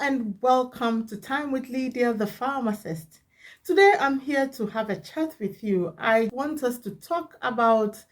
and welcome to Time with Lydia, the pharmacist. Today I'm here to have a chat with you. I want us to talk about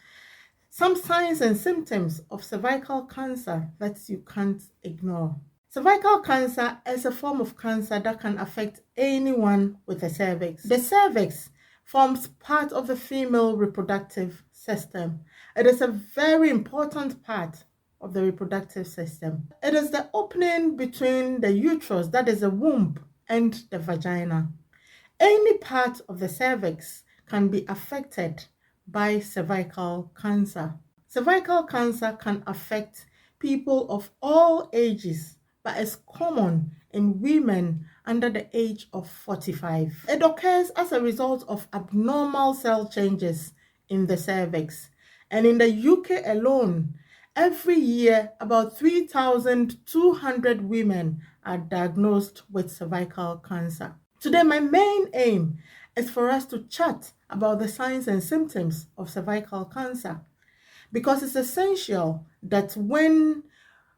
some signs and symptoms of cervical cancer that you can't ignore. Cervical cancer is a form of cancer that can affect anyone with a cervix. The cervix forms part of the female reproductive system. It is a very important part of the reproductive system. It is the opening between the uterus, that is the womb, and the vagina. Any part of the cervix can be affected by cervical cancer. Cervical cancer can affect people of all ages, but is common in women under the age of 45. It occurs as a result of abnormal cell changes in the cervix. And in the UK alone, every year, about 3,200 women are diagnosed with cervical cancer. Today, my main aim is for us to chat about the signs and symptoms of cervical cancer, because it's essential that when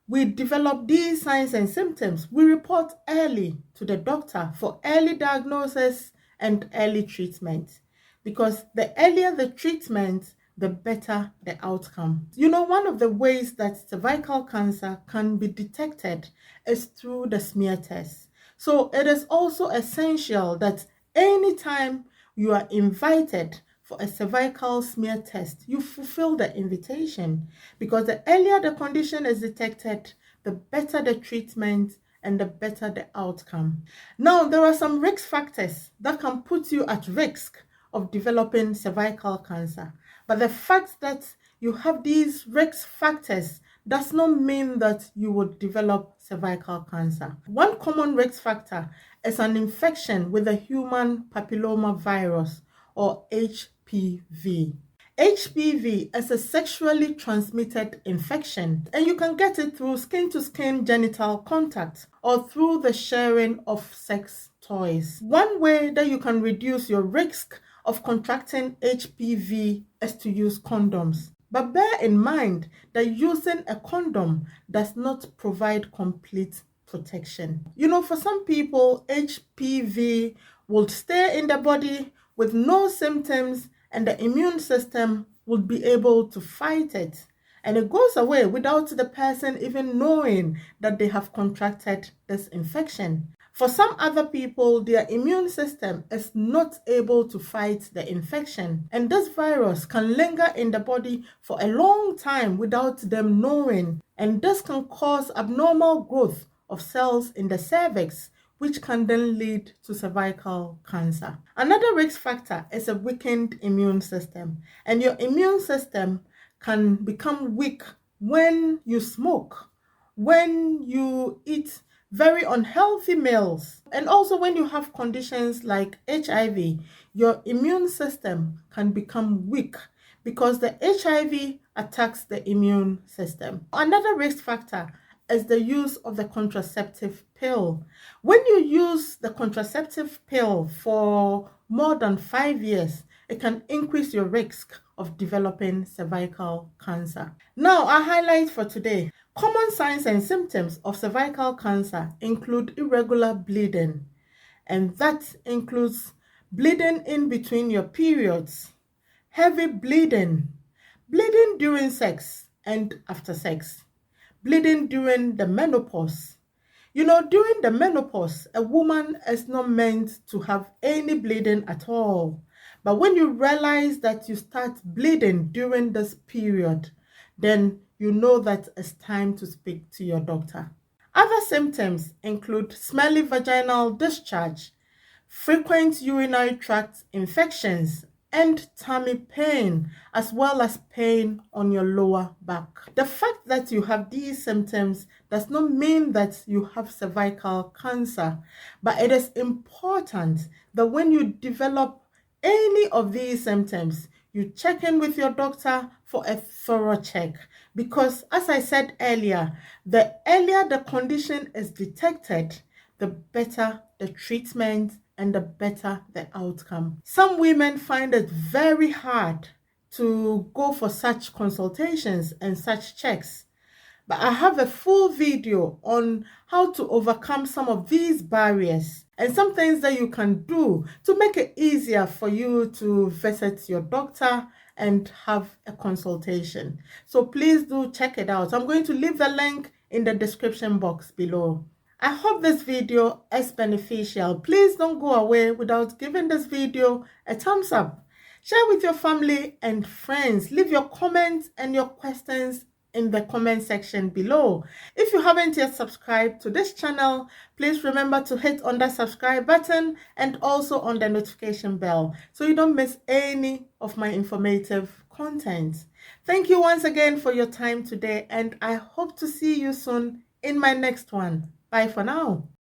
we develop these signs and symptoms, we report early to the doctor for early diagnosis and early treatment, because the earlier the treatment, the better the outcome. One of the ways that cervical cancer can be detected is through the smear test. So it is also essential that anytime you are invited for a cervical smear test, you fulfill the invitation, because the earlier the condition is detected, the better the treatment and the better the outcome. Now, there are some risk factors that can put you at risk of developing cervical cancer. But the fact that you have these risk factors does not mean that you would develop cervical cancer. One common risk factor is an infection with the Human Papilloma Virus, or HPV. HPV is a sexually transmitted infection, and you can get it through skin-to-skin genital contact or through the sharing of sex toys. One way that you can reduce your risk of contracting HPV is to use condoms. But bear in mind that using a condom does not provide complete protection. For some people, HPV will stay in the body with no symptoms, and the immune system will be able to fight it. And it goes away without the person even knowing that they have contracted this infection. For some other people, their immune system is not able to fight the infection, and this virus can linger in the body for a long time without them knowing, and this can cause abnormal growth of cells in the cervix, which can then lead to cervical cancer. Another risk factor is a weakened immune system, and your immune system can become weak when you smoke, when you eat very unhealthy meals, and also when you have conditions like HIV. Your immune system can become weak because the HIV attacks the immune system. Another risk factor is the use of the contraceptive pill. When you use the contraceptive pill for more than 5 years, it can increase your risk of developing cervical cancer. Now, our highlight for today. Common signs and symptoms of cervical cancer include irregular bleeding, and that includes bleeding in between your periods, heavy bleeding, bleeding during sex and after sex, bleeding during the menopause. During the menopause, a woman is not meant to have any bleeding at all. But when you realize that you start bleeding during this period, then you know that it's time to speak to your doctor. Other symptoms include smelly vaginal discharge, frequent urinary tract infections, and tummy pain, as well as pain on your lower back. The fact that you have these symptoms does not mean that you have cervical cancer, but it is important that when you develop any of these symptoms, you check in with your doctor for a thorough check, because as I said earlier, the earlier the condition is detected, the better the treatment and the better the outcome. Some women find it very hard to go for such consultations and such checks, But I have a full video on how to overcome some of these barriers and some things that you can do to make it easier for you to visit your doctor and have a consultation. So please do check it out. I'm going to leave the link in the description box below. I hope this video is beneficial. Please don't go away without giving this video a thumbs up. Share with your family and friends. Leave your comments and your questions in the comment section below. If you haven't yet subscribed to this channel, please remember to hit on that subscribe button and also on the notification bell so you don't miss any of my informative content. Thank you once again for your time today, and I hope to see you soon in my next one. Bye for now.